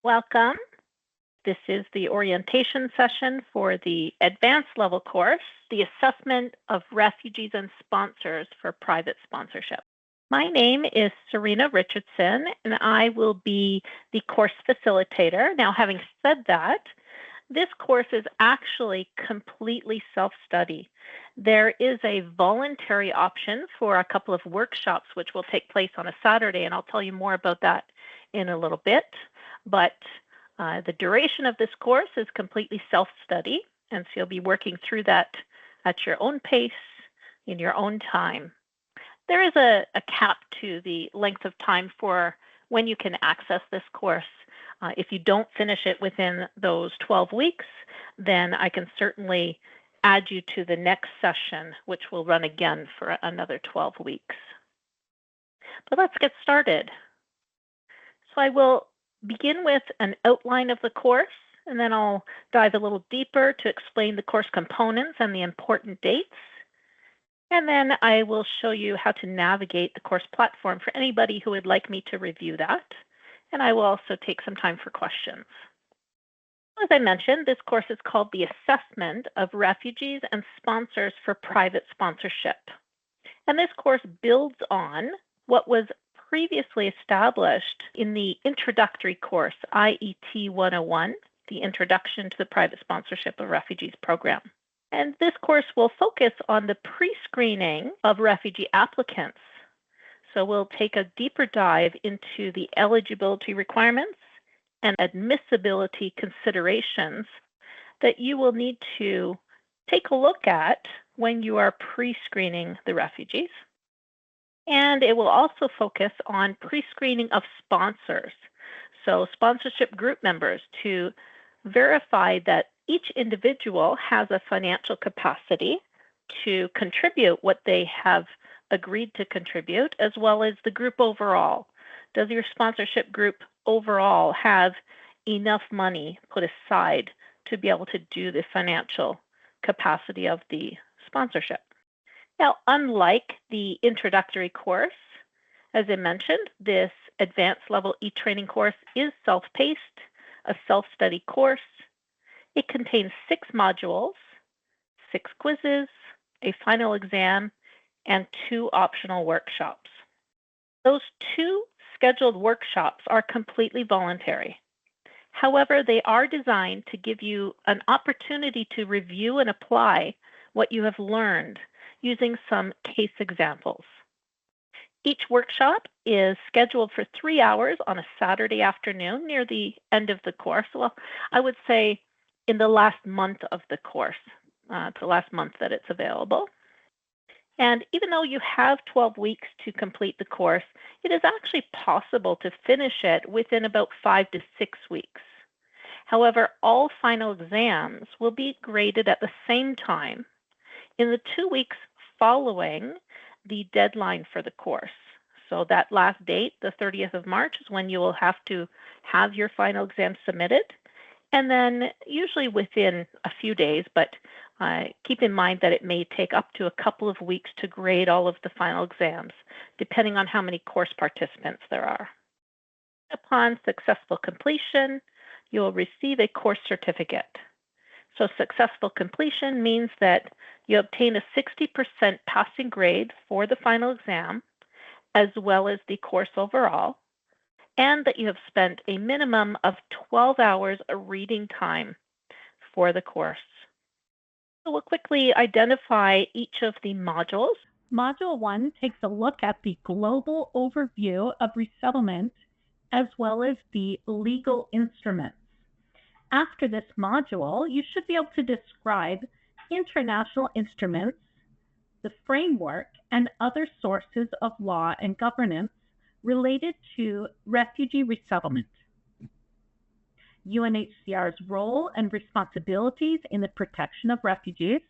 Welcome. This is the orientation session for the advanced level course, the assessment of refugees and sponsors for private sponsorship. My name is Serena Richardson, and I will be the course facilitator. Now, having said that, this course is actually completely self-study. There is a voluntary option for a couple of workshops which will take place on a Saturday, and I'll tell you more about that in a little bit. But the duration of this course is completely self-study, and so you'll be working through that at your own pace, in your own time. There is a cap to the length of time for when you can access this course. If you don't finish it within those 12 weeks, then I can certainly add you to the next session, which will run again for another 12 weeks. But let's get started. So I will begin with an outline of the course, and then I'll dive a little deeper to explain the course components and the important dates. And then I will show you how to navigate the course platform for anybody who would like me to review that. And I will also take some time for questions. As I mentioned, this course is called the Assessment of Refugees and Sponsors for Private Sponsorship. And this course builds on what was previously established in the introductory course, AET201, the Introduction to the Private Sponsorship of Refugees program. And this course will focus on the pre-screening of refugee applicants. So we'll take a deeper dive into the eligibility requirements and admissibility considerations that you will need to take a look at when you are pre-screening the refugees. And it will also focus on pre-screening of sponsors, so sponsorship group members, to verify that each individual has a financial capacity to contribute what they have agreed to contribute, as well as the group overall. Does your sponsorship group overall have enough money put aside to be able to do the financial capacity of the sponsorship? Now, unlike the introductory course, as I mentioned, this advanced level e-training course is self-paced, a self-study course. It contains 6 modules, 6 quizzes, a final exam, and 2 optional workshops. Those 2 scheduled workshops are completely voluntary. However, they are designed to give you an opportunity to review and apply what you have learned using some case examples. Each workshop is scheduled for 3 hours on a Saturday afternoon near the end of the course. Well, I would say in the last month of the course, the last month that it's available. And even though you have 12 weeks to complete the course, it is actually possible to finish it within about 5 to 6 weeks. However, all final exams will be graded at the same time in the 2 weeks following the deadline for the course. So that last date, the 30th of March, is when you will have to have your final exam submitted. And then usually within a few days, but keep in mind that it may take up to a couple of weeks to grade all of the final exams, depending on how many course participants there are. Upon successful completion, you will receive a course certificate. So successful completion means that you obtain a 60% passing grade for the final exam, as well as the course overall, and that you have spent a minimum of 12 hours of reading time for the course. So we'll quickly identify each of the modules. Module 1 takes a look at the global overview of resettlement as well as the legal instruments. After this module, you should be able to describe international instruments, the framework, and other sources of law and governance related to refugee resettlement, UNHCR's role and responsibilities in the protection of refugees,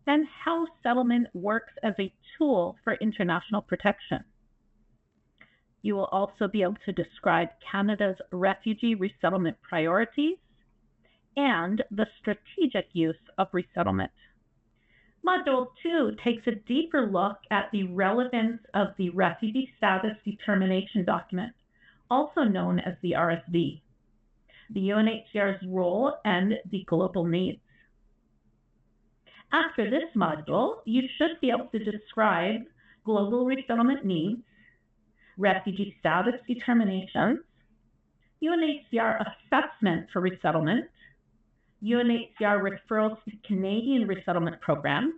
and how settlement works as a tool for international protection. You will also be able to describe Canada's refugee resettlement priorities and the strategic use of resettlement. Module 2 takes a deeper look at the relevance of the Refugee Status Determination Document, also known as the RSD. the UNHCR's role, and the global needs. After this module, you should be able to describe global resettlement needs, refugee status determinations, UNHCR assessment for resettlement, UNHCR referrals to Canadian resettlement programs,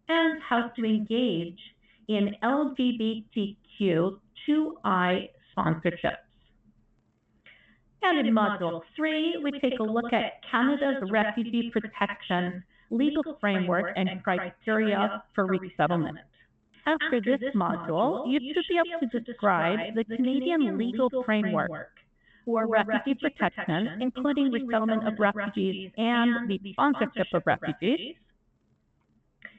and how to engage in LGBTQ2I sponsorships. And in Module 3, we take a look at Canada's refugee protection legal framework and criteria for resettlement. After this module, you should be able to describe the Canadian legal framework for refugee protection, including resettlement of refugees and the sponsorship of refugees,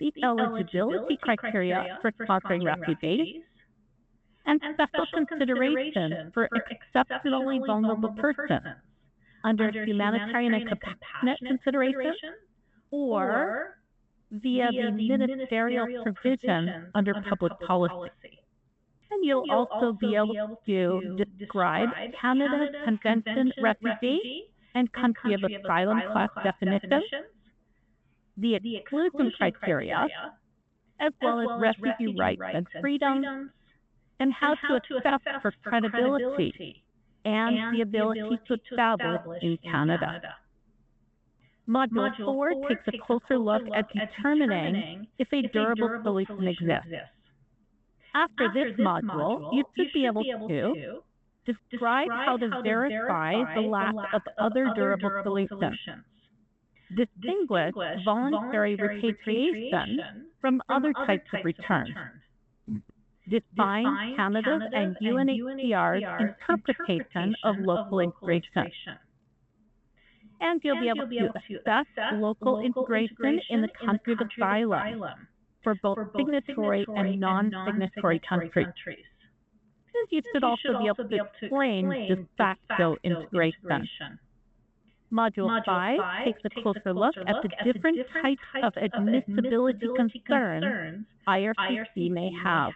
the eligibility criteria for sponsoring refugees, and special consideration for exceptionally vulnerable persons under humanitarian and compassionate consideration or via the ministerial provisions under public policy. And you'll also be able to describe Canada's Convention refugee and country of asylum class definitions, the exclusion criteria, as well as refugee rights and freedoms, and how to assess for credibility and the ability to establish in Canada. Module 4 takes a closer look at determining if a durable solution exists. After this module, you should be able to describe how to verify the lack of other durable solutions, distinguish voluntary repatriation from other types of return, define Canada's and UNHCR's interpretation of local integration. And you'll be able to assess local integration in the country of asylum for both signatory and non-signatory countries. And you should also be able to explain de facto integration. Module 5 takes a closer look at the different types of admissibility concerns IRCC may have.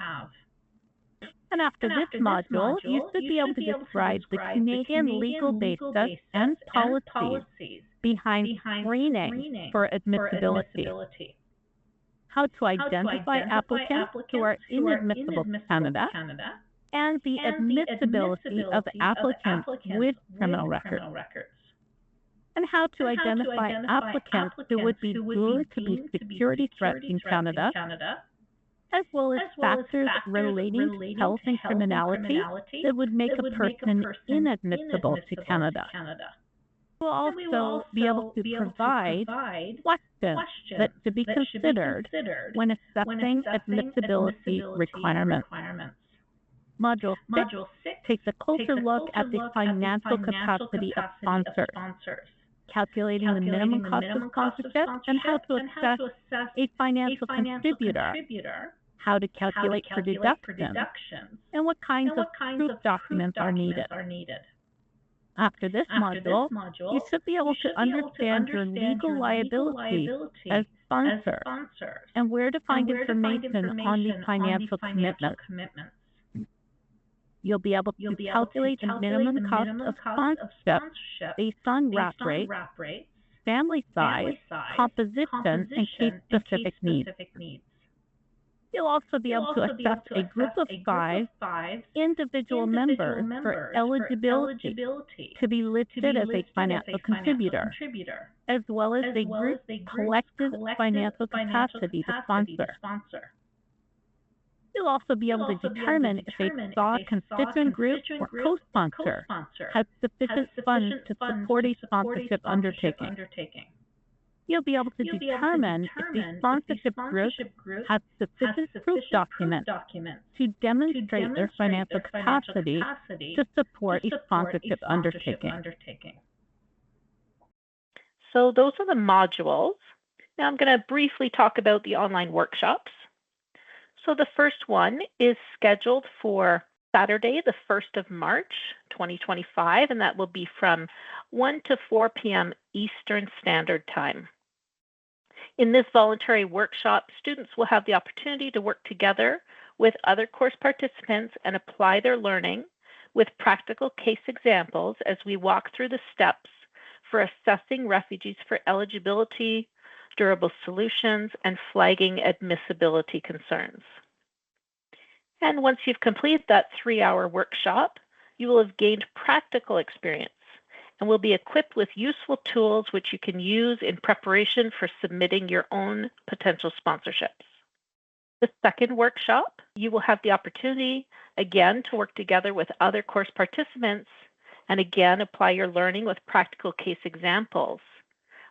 And after this module, you should be able to describe the Canadian legal basis and policies behind screening for admissibility, how to identify applicants who are inadmissible to Canada, and the admissibility of applicants with criminal records, and how to identify applicants who would be deemed to be security threats in Canada, as well as factors relating to health and criminality that would make a person inadmissible to Canada. We'll also be able to provide questions that to be considered when assessing admissibility requirements. Module 6 takes a closer look at the financial capacity of sponsors, calculating the minimum cost of sponsorship, and how to assess a financial contributor, how to calculate for deductions, and what kinds of proof documents are needed. After this module, you should be able to understand your legal liability as sponsor and where to find information on the financial commitments. You'll be able to calculate the minimum cost of sponsorship based on RAP rate, family size, composition, and case-specific needs. You'll also be able to assess a group of 5 individual members for eligibility to be listed as a financial contributor, as well as a group collective financial capacity to sponsor. You'll also be able to determine if a SAW constituent group or co-sponsor has sufficient funds to support a sponsorship undertaking. You'll be able to determine if the sponsorship group has sufficient proof documents to demonstrate their financial capacity to support a sponsorship undertaking. So those are the modules. Now I'm going to briefly talk about the online workshops. So the first one is scheduled for Saturday, the 1st of March, 2025, and that will be from 1 to 4 p.m. Eastern Standard Time. In this voluntary workshop, students will have the opportunity to work together with other course participants and apply their learning with practical case examples as we walk through the steps for assessing refugees for eligibility, durable solutions, and flagging admissibility concerns. And once you've completed that 3-hour workshop, you will have gained practical experience and will be equipped with useful tools which you can use in preparation for submitting your own potential sponsorships. The second workshop, you will have the opportunity again to work together with other course participants and again apply your learning with practical case examples.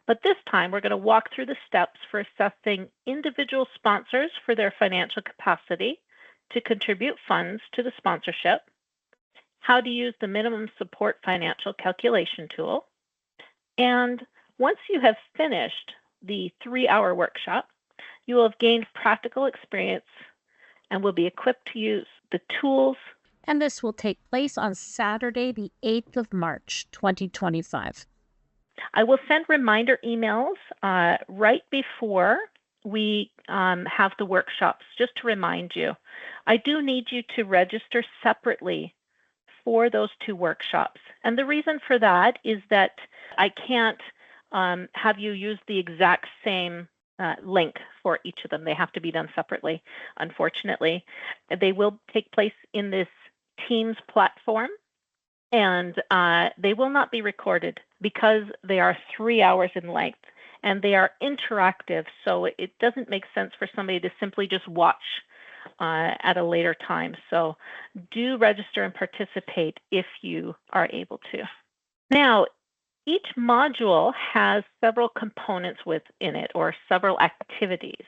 But this time we're going to walk through the steps for assessing individual sponsors for their financial capacity to contribute funds to the sponsorship, how to use the minimum support financial calculation tool, and once you have finished the 3-hour workshop, you will have gained practical experience and will be equipped to use the tools. And this will take place on Saturday, the 8th of March, 2025. I will send reminder emails right before we have the workshops, just to remind you. I do need you to register separately for those 2 workshops. And the reason for that is that I can't have you use the exact same link for each of them. They have to be done separately, unfortunately. They will take place in this Teams platform, and they will not be recorded because they are 3 hours in length and they are interactive. So it doesn't make sense for somebody to simply just watch at a later time. So do register and participate if you are able to. Now, each module has several components within it, or several activities.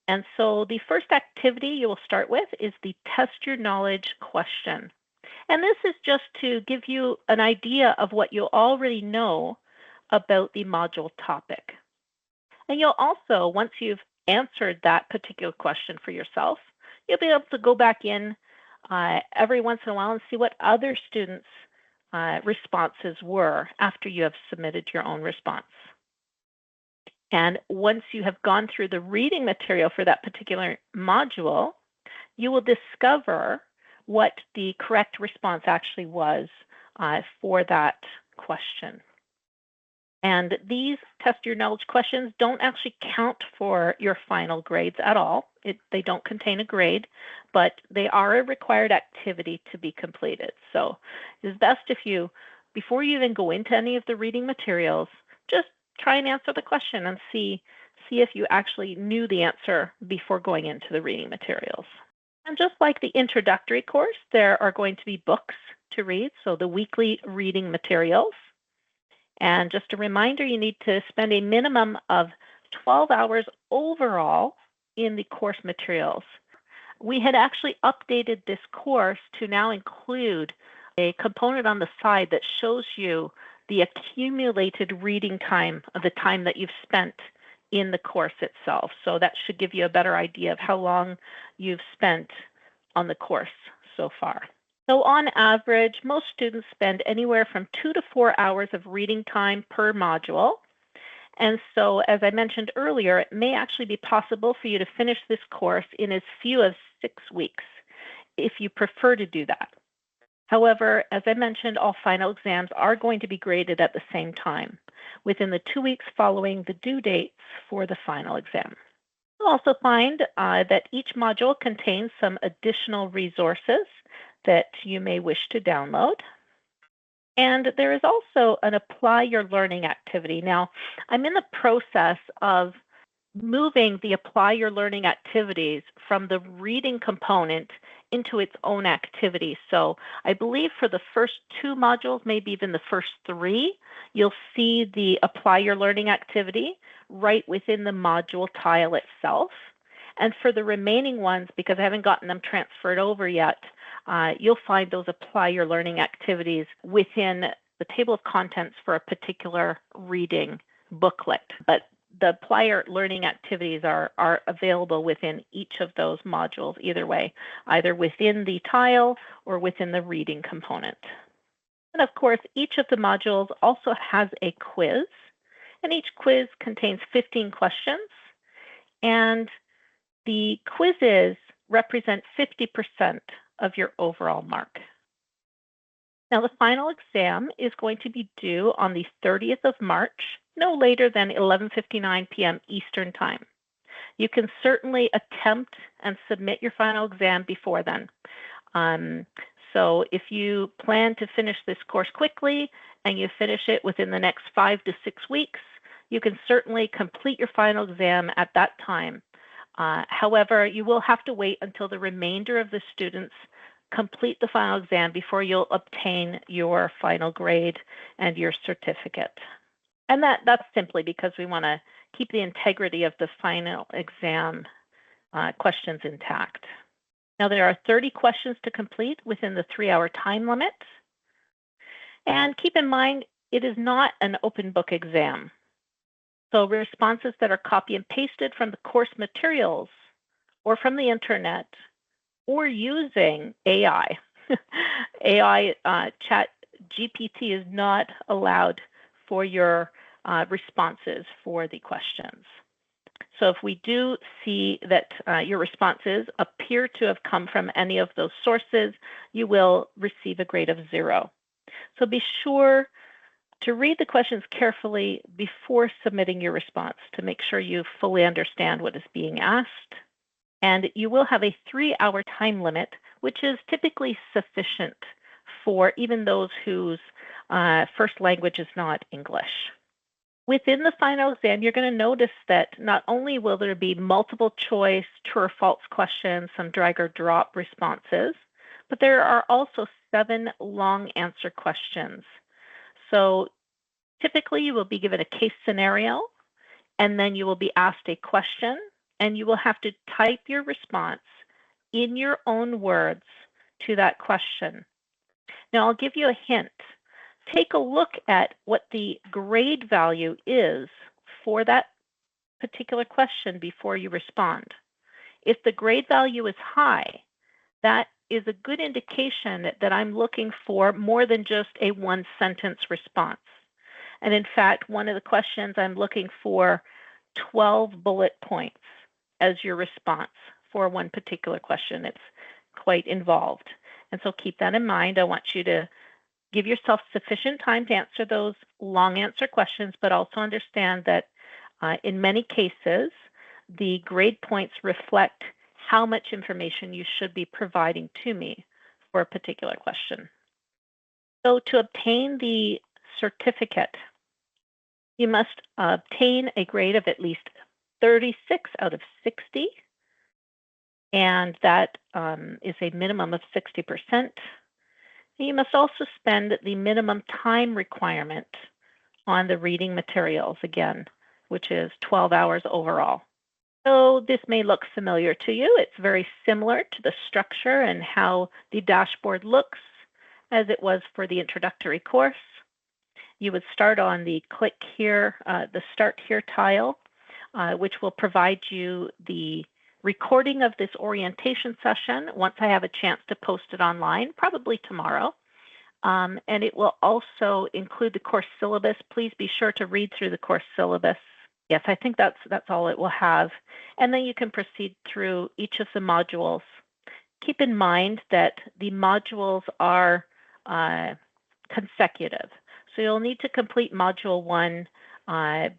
And so the first activity you will start with is the Test Your Knowledge question. And this is just to give you an idea of what you already know about the module topic. And you'll also, once you've answered that particular question for yourself, you'll be able to go back in every once in a while and see what other students' responses were after you have submitted your own response. And once you have gone through the reading material for that particular module, you will discover what the correct response actually was for that question. And these Test Your Knowledge questions don't actually count for your final grades at all. They don't contain a grade, but they are a required activity to be completed. So it's best if you, before you even go into any of the reading materials, just try and answer the question and see if you actually knew the answer before going into the reading materials. And just like the introductory course, there are going to be books to read, so the weekly reading materials. And just a reminder, you need to spend a minimum of 12 hours overall in the course materials. We had actually updated this course to now include a component on the side that shows you the accumulated reading time of the time that you've spent in the course itself. So that should give you a better idea of how long you've spent on the course so far. So on average, most students spend anywhere from 2 to 4 hours of reading time per module. And so, as I mentioned earlier, it may actually be possible for you to finish this course in as few as 6 weeks, if you prefer to do that. However, as I mentioned, all final exams are going to be graded at the same time, within the 2 weeks following the due dates for the final exam. You'll also find that each module contains some additional resources that you may wish to download. And there is also an Apply Your Learning activity. Now, I'm in the process of moving the Apply Your Learning activities from the reading component into its own activity. So I believe for the first 2 modules, maybe even the first 3, you'll see the Apply Your Learning activity right within the module tile itself. And for the remaining ones, because I haven't gotten them transferred over yet, you'll find those Apply Your Learning activities within the table of contents for a particular reading booklet. But the Apply Your Learning activities are available within each of those modules, either way, either within the tile or within the reading component. And of course, each of the modules also has a quiz, and each quiz contains 15 questions. And the quizzes represent 50% of your overall mark. Now, the final exam is going to be due on the 30th of March, no later than 11:59 p.m. Eastern Time. You can certainly attempt and submit your final exam before then. So if you plan to finish this course quickly and you finish it within the next 5 to 6 weeks, you can certainly complete your final exam at that time. However, you will have to wait until the remainder of the students complete the final exam before you'll obtain your final grade and your certificate. And that's simply because we want to keep the integrity of the final exam questions intact. Now, there are 30 questions to complete within the 3-hour time limit. And keep in mind, it is not an open book exam. So responses that are copy and pasted from the course materials or from the internet or using AI. AI chat GPT is not allowed for your responses for the questions. So if we do see that your responses appear to have come from any of those sources, you will receive a grade of 0. So be sure to read the questions carefully before submitting your response to make sure you fully understand what is being asked. And you will have a 3-hour time limit, which is typically sufficient for even those whose first language is not English. Within the final exam, you're going to notice that not only will there be multiple choice, true or false questions, some drag or drop responses, but there are also 7 long answer questions. So typically you will be given a case scenario, and then you will be asked a question, and you will have to type your response in your own words to that question. Now, I'll give you a hint. Take a look at what the grade value is for that particular question before you respond. If the grade value is high, that is a good indication that I'm looking for more than just a 1-sentence response. And in fact, one of the questions, I'm looking for 12 bullet points as your response for one particular question. It's quite involved. And so keep that in mind. I want you to give yourself sufficient time to answer those long answer questions, but also understand that in many cases, the grade points reflect how much information you should be providing to me for a particular question. So to obtain the certificate, you must obtain a grade of at least 36 out of 60, and that is a minimum of 60%. You must also spend the minimum time requirement on the reading materials, again, which is 12 hours overall. So this may look familiar to you. It's very similar to the structure and how the dashboard looks as it was for the introductory course. You would start on the click here, the start here tile, which will provide you the recording of this orientation session once I have a chance to post it online, probably tomorrow. And it will also include the course syllabus. Please be sure to read through the course syllabus. Yes, I think that's all it will have. And then you can proceed through each of the modules. Keep in mind that the modules are consecutive. So you'll need to complete Module 1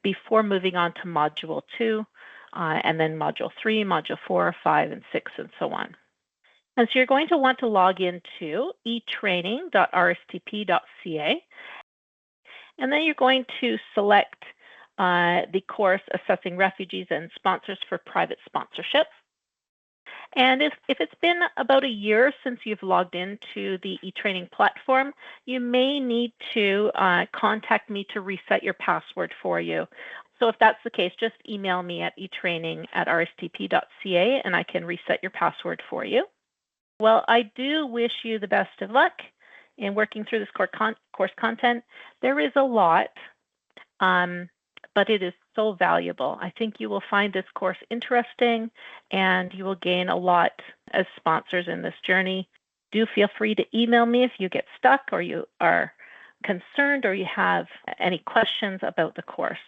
before moving on to Module 2, and then Module 3, Module 4, 5, and 6, and so on. And so you're going to want to log into etraining.rstp.ca, and then you're going to select the course Assessing Refugees and Sponsors for Private Sponsorship. And if it's been about a year since you've logged into the eTraining platform, you may need to contact me to reset your password for you. So if that's the case, just email me at etraining@rstp.ca and I can reset your password for you. Well, I do wish you the best of luck in working through this course content. There is a lot, but it is so valuable. I think you will find this course interesting and you will gain a lot as sponsors in this journey. Do feel free to email me if you get stuck or you are concerned or you have any questions about the course.